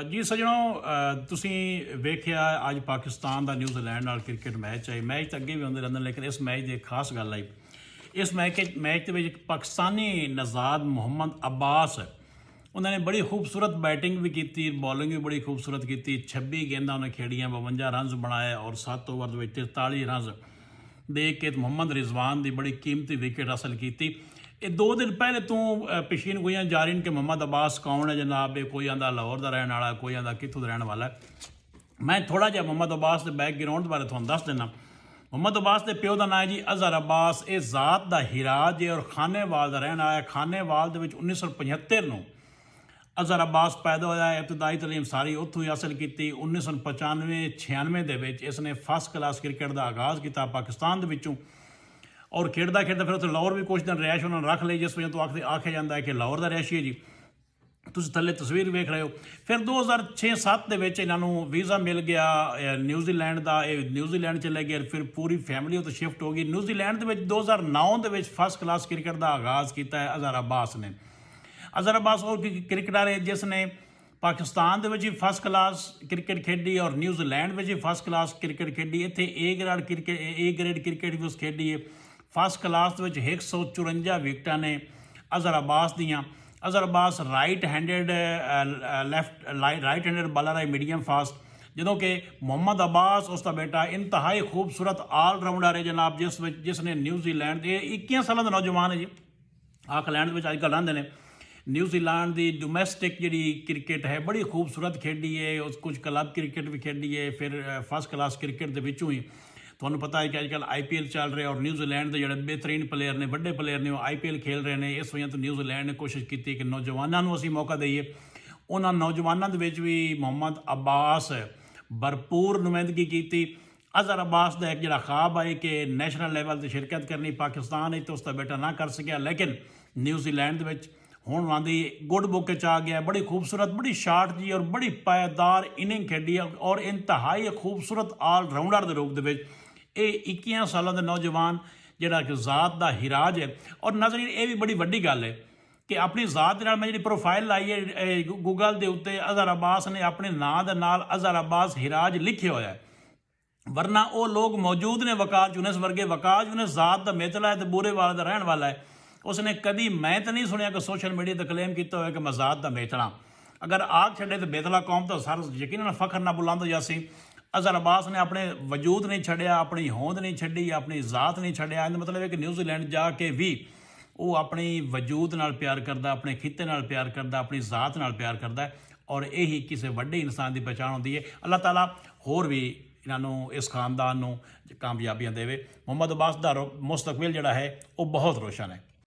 ਜੀ ਸੱਜਣੋ, ਤੁਸੀਂ ਵੇਖਿਆ ਅੱਜ ਪਾਕਿਸਤਾਨ ਦਾ ਨਿਊਜ਼ੀਲੈਂਡ ਨਾਲ ਕ੍ਰਿਕਟ ਮੈਚ ਹੈ। ਮੈਚ ਤਾਂ ਅੱਗੇ ਵੀ ਹੁੰਦੇ ਰਹਿੰਦੇ, ਲੇਕਿਨ ਇਸ ਮੈਚ ਦੀ ਇੱਕ ਖਾਸ ਗੱਲ ਆਈ। ਇਸ ਮੈਚ ਦੇ ਵਿੱਚ ਇੱਕ ਪਾਕਿਸਤਾਨੀ ਨਜ਼ਾਦ ਮੁਹੰਮਦ ਅब्बास, ਉਹਨਾਂ ਨੇ ਬੜੀ ਖੂਬਸੂਰਤ ਬੈਟਿੰਗ ਵੀ ਕੀਤੀ, ਬੋਲਿੰਗ ਵੀ ਬੜੀ ਖੂਬਸੂਰਤ ਕੀਤੀ। 26 ਗੇਂਦਾਂ ਉਹਨੇ ਖੇਡੀਆਂ, 52 ਰਨਸ ਬਣਾਏ ਔਰ 7 ਓਵਰ ਦੇ ਵਿੱਚ 43 ਰਨਸ ਦੇ ਕੇ ਮੁਹੰਮਦ ਰਿਜ਼ਵਾਨ ਦੀ ਬੜੀ ਕੀਮਤੀ ਵਿਕਟ ਹਾਸਲ ਕੀਤੀ। ਇਹ 2 ਦਿਨ ਪਹਿਲੇ ਤੋਂ ਪੇਸ਼ੀਨ ਗੋਈਆਂ ਜਾ ਰਹੀਆਂ ਕਿ ਮੁਹੰਮਦ अब्बास ਕੌਣ ਹੈ ਜਨਾਬ। ਇਹ ਕੋਈ ਆਂਦਾ ਲਾਹੌਰ ਦਾ ਰਹਿਣ ਵਾਲਾ, ਕੋਈ ਆਂਦਾ ਕਿੱਥੋਂ ਦਾ ਰਹਿਣ ਵਾਲਾ। ਮੈਂ ਥੋੜ੍ਹਾ ਜਿਹਾ ਮੁਹੰਮਦ अब्बास ਦੇ ਬੈਕਗਰਾਊਂਡ ਬਾਰੇ ਤੁਹਾਨੂੰ ਦੱਸ ਦਿੰਦਾ। ਮੁਹੰਮਦ अब्बास ਦੇ ਪਿਓ ਦਾ ਨਾਂ ਹੈ ਜੀ ਅਜ਼ਹਰ अब्बास। ਇਹ ਜ਼ਾਤ ਦਾ ਹੀਰਾਜ ਹੈ ਔਰ ਖਾਨੇਵਾਲ ਦਾ ਰਹਿਣ ਆਇਆ। ਖਾਨੇਵਾਲ ਦੇ ਵਿੱਚ 1975 ਨੂੰ ਅਜ਼ਹਰ अब्बास ਪੈਦਾ ਹੋਇਆ। ਇਬਤਦਾਈ ਤਾਲੀਮ ਸਾਰੀ ਉੱਥੋਂ ਹੀ ਹਾਸਲ ਕੀਤੀ। 1995-96 ਦੇ ਵਿੱਚ ਇਸ ਨੇ ਫਸਟ ਕਲਾਸ ਕ੍ਰਿਕਟ ਦਾ ਆਗਾਜ਼ ਕੀਤਾ ਪਾਕਿਸਤਾਨ ਦੇ ਵਿੱਚੋਂ ਔਰ ਖੇਡਦਾ ਫਿਰ ਉੱਥੇ ਲਾਹੌਰ ਵੀ ਕੁਛ ਦਿਨ ਰਿਹਾਇਸ਼ ਉਹਨਾਂ ਨੇ ਰੱਖ ਲਈ, ਜਿਸ ਵਜ੍ਹਾ ਤੋਂ ਆਖਿਆ ਜਾਂਦਾ ਹੈ ਕਿ ਲਾਹੌਰ ਦਾ ਰਿਹਾਇਸ਼ੀ ਹੈ ਜੀ। ਤੁਸੀਂ ਥੱਲੇ ਤਸਵੀਰ ਵੇਖ ਰਹੇ ਹੋ। ਫਿਰ 2006-07 ਦੇ ਵਿੱਚ ਇਹਨਾਂ ਨੂੰ ਵੀਜ਼ਾ ਮਿਲ ਗਿਆ ਨਿਊਜ਼ੀਲੈਂਡ ਦਾ। ਇਹ ਨਿਊਜ਼ੀਲੈਂਡ ਚਲੇ ਗਏ, ਫਿਰ ਪੂਰੀ ਫੈਮਿਲੀ ਉੱਥੇ ਸ਼ਿਫਟ ਹੋ ਗਈ। ਨਿਊਜ਼ੀਲੈਂਡ ਦੇ ਵਿੱਚ 2009 ਦੇ ਵਿੱਚ ਫਸਟ ਕਲਾਸ ਕ੍ਰਿਕਟ ਦਾ ਆਗਾਜ਼ ਕੀਤਾ ਹੈ ਅਜ਼ਹਰ अब्बास ਨੇ। ਅਜ਼ਹਰ अब्बास ਉਹ ਕ੍ਰਿਕਟਰ ਹੈ ਜਿਸ ਨੇ ਪਾਕਿਸਤਾਨ ਦੇ ਵਿੱਚ ਵੀ ਫਸਟ ਕਲਾਸ ਕ੍ਰਿਕਟ ਖੇਡੀ ਔਰ ਨਿਊਜ਼ੀਲੈਂਡ ਵਿੱਚ ਵੀ ਫਸਟ ਕਲਾਸ ਕ੍ਰਿਕਟ ਖੇਡੀ। ਇੱਥੇ ਏ ਗ੍ਰੇਡ ਕ੍ਰਿਕਟ ਵੀ ਉਸ ਖੇਡੀ ਹੈ। ਫਸਟ ਕਲਾਸ ਦੇ ਵਿੱਚ 154 ਵਿਕਟਾਂ ਨੇ ਅਜ਼ਹਰ अब्बास ਦੀਆਂ। Azhar Abbas right handed bowler ਹੈ, ਮੀਡੀਅਮ ਫਾਸਟ, ਜਦੋਂ ਕਿ ਮੁਹੰਮਦ अब्बास ਉਸ ਦਾ ਬੇਟਾ ਇੰਤਹਾਈ ਖੂਬਸੂਰਤ ਆਲ ਰਾਊਂਡਰ ਹੈ ਜਨਾਬ, ਜਿਸ ਨੇ ਨਿਊਜ਼ੀਲੈਂਡ ਦੇ 21 ਸਾਲਾਂ ਦਾ ਨੌਜਵਾਨ ਹੈ ਜੀ। ਆਕਲੈਂਡ ਵਿੱਚ ਅੱਜ ਕੱਲ੍ਹ ਰਹਿੰਦੇ ਨੇ। ਨਿਊਜ਼ੀਲੈਂਡ ਦੀ ਡੋਮੈਸਟਿਕ ਜਿਹੜੀ ਕ੍ਰਿਕਟ ਹੈ ਬੜੀ ਖੂਬਸੂਰਤ ਖੇਡੀ ਹੈ। ਉਸ ਕੁਝ ਕਲੱਬ ਕ੍ਰਿਕਟ ਵੀ ਖੇਡੀ ਹੈ। ਫਿਰ ਫਸਟ ਕਲਾਸ ਕ੍ਰਿਕਟ ਦੇ ਵਿੱਚੋਂ ਹੀ ਤੁਹਾਨੂੰ ਪਤਾ ਹੈ ਕਿ ਅੱਜ ਕੱਲ੍ਹ IPL ਚੱਲ ਰਿਹਾ ਔਰ ਨਿਊਜ਼ੀਲੈਂਡ ਦੇ ਜਿਹੜੇ ਬਿਹਤਰੀਨ ਪਲੇਅਰ ਨੇ, ਵੱਡੇ ਪਲੇਅਰ ਨੇ, ਉਹ IPL ਖੇਡ ਰਹੇ ਨੇ। ਇਸ ਵਜ੍ਹਾ ਤੋਂ ਨਿਊਜ਼ੀਲੈਂਡ ਨੇ ਕੋਸ਼ਿਸ਼ ਕੀਤੀ ਕਿ ਨੌਜਵਾਨਾਂ ਨੂੰ ਅਸੀਂ ਮੌਕਾ ਦਈਏ। ਉਹਨਾਂ ਨੌਜਵਾਨਾਂ ਦੇ ਵਿੱਚ ਵੀ ਮੁਹੰਮਦ अब्बास ਭਰਪੂਰ ਨੁਮਾਇੰਦਗੀ ਕੀਤੀ। ਅਜ਼ਹਰ अब्बास ਦਾ ਇੱਕ ਜਿਹੜਾ ਖ਼ਾਬ ਹੈ ਕਿ ਨੈਸ਼ਨਲ ਲੈਵਲ 'ਤੇ ਸ਼ਿਰਕਤ ਕਰਨੀ, ਪਾਕਿਸਤਾਨ ਵਿੱਚ ਉਸ ਦਾ ਬੇਟਾ ਨਾ ਕਰ ਸਕਿਆ, ਲੇਕਿਨ ਨਿਊਜ਼ੀਲੈਂਡ ਦੇ ਵਿੱਚ ਹੁਣ ਉਹਨਾਂ ਦੀ ਗੁੱਡ ਬੁੱਕ 'ਚ ਆ ਗਿਆ। ਬੜੀ ਖੂਬਸੂਰਤ, ਬੜੀ ਸ਼ਾਰਟ ਜੀ ਔਰ ਬੜੀ ਪਾਇਦਾਰ ਇਨਿੰਗ ਖੇਡੀ ਔਰ ਇੰਤਹਾਈ ਖੂਬਸੂਰਤ ਆਲ ਰਾਊਂਡਰ ਦੇ ਰੂਪ ਦੇ ਵਿੱਚ ਇਹ 21 ਸਾਲਾਂ ਦਾ ਨੌਜਵਾਨ ਜਿਹੜਾ ਕਿ ਜ਼ਾਤ ਦਾ ਹਿਰਾਜ ਹੈ। ਔਰ ਨਾਜ਼ਰੀਨ, ਇਹ ਵੀ ਬੜੀ ਵੱਡੀ ਗੱਲ ਹੈ ਕਿ ਆਪਣੀ ਜ਼ਾਤ ਦੇ ਨਾਲ ਮੈਂ ਜਿਹੜੀ ਪ੍ਰੋਫਾਈਲ ਲਾਈ ਹੈ ਗੂਗਲ ਦੇ ਉੱਤੇ, ਅਜ਼ਹਰ अब्बास ਨੇ ਆਪਣੇ ਨਾਂ ਦੇ ਨਾਲ ਅਜ਼ਹਰ अब्बास ਹਿਰਾਜ ਲਿਖਿਆ ਹੋਇਆ ਹੈ। ਵਰਨਾ ਉਹ ਲੋਕ ਮੌਜੂਦ ਨੇ ਵਕਾਸ ਯੂਨਸ ਵਰਗੇ। ਵਕਾਸ ਯੂਨਸ ਜ਼ਾਤ ਦਾ ਮੇਤਲਾ ਹੈ ਤੇ ਬੂਰੇਵਾਲ ਦਾ ਰਹਿਣ ਵਾਲਾ ਹੈ। ਉਸਨੇ ਕਦੀ, ਮੈਂ ਤਾਂ ਨਹੀਂ ਸੁਣਿਆ ਕਿ ਸੋਸ਼ਲ ਮੀਡੀਆ 'ਤੇ ਕਲੇਮ ਕੀਤਾ ਹੋਇਆ ਕਿ ਮੈਂ ਜ਼ਾਤ ਦਾ ਮੇਤਲਾ। ਅਗਰ ਆਗ ਛੱਡੇ ਤਾਂ ਬੇਤਲਾ ਕੌਮ ਤਾਂ ਸਾਰਾ ਯਕੀਨਨ ਫਖਰ ਨਾਲ ਬੁਲੰਦ ਹੋ ਜਾਸੀ। ਅਜ਼ਹਰ अब्बास ਨੇ ਆਪਣੇ ਵਜੂਦ ਨਹੀਂ ਛੱਡਿਆ, ਆਪਣੀ ਹੋਂਦ ਨਹੀਂ ਛੱਡੀ, ਆਪਣੀ ਜ਼ਾਤ ਨਹੀਂ ਛੱਡਿਆ। ਇਹਦਾ ਮਤਲਬ ਹੈ ਕਿ ਨਿਊਜ਼ੀਲੈਂਡ ਜਾ ਕੇ ਵੀ ਉਹ ਆਪਣੀ ਵਜੂਦ ਨਾਲ ਪਿਆਰ ਕਰਦਾ, ਆਪਣੇ ਖਿੱਤੇ ਨਾਲ ਪਿਆਰ ਕਰਦਾ, ਆਪਣੀ ਜ਼ਾਤ ਨਾਲ ਪਿਆਰ ਕਰਦਾ ਔਰ ਇਹੀ ਕਿਸੇ ਵੱਡੇ ਇਨਸਾਨ ਦੀ ਪਛਾਣ ਹੁੰਦੀ ਹੈ। ਅੱਲਾਹ ਤਾਲਾ ਹੋਰ ਵੀ ਇਹਨਾਂ ਨੂੰ, ਇਸ ਖਾਨਦਾਨ ਨੂੰ ਕਾਮਯਾਬੀਆਂ ਦੇਵੇ। ਮੁਹੰਮਦ अब्बास ਦਾ ਮੁਸਤਕਬਲ ਜਿਹੜਾ ਹੈ ਉਹ ਬਹੁਤ ਰੋਸ਼ਨ ਹੈ।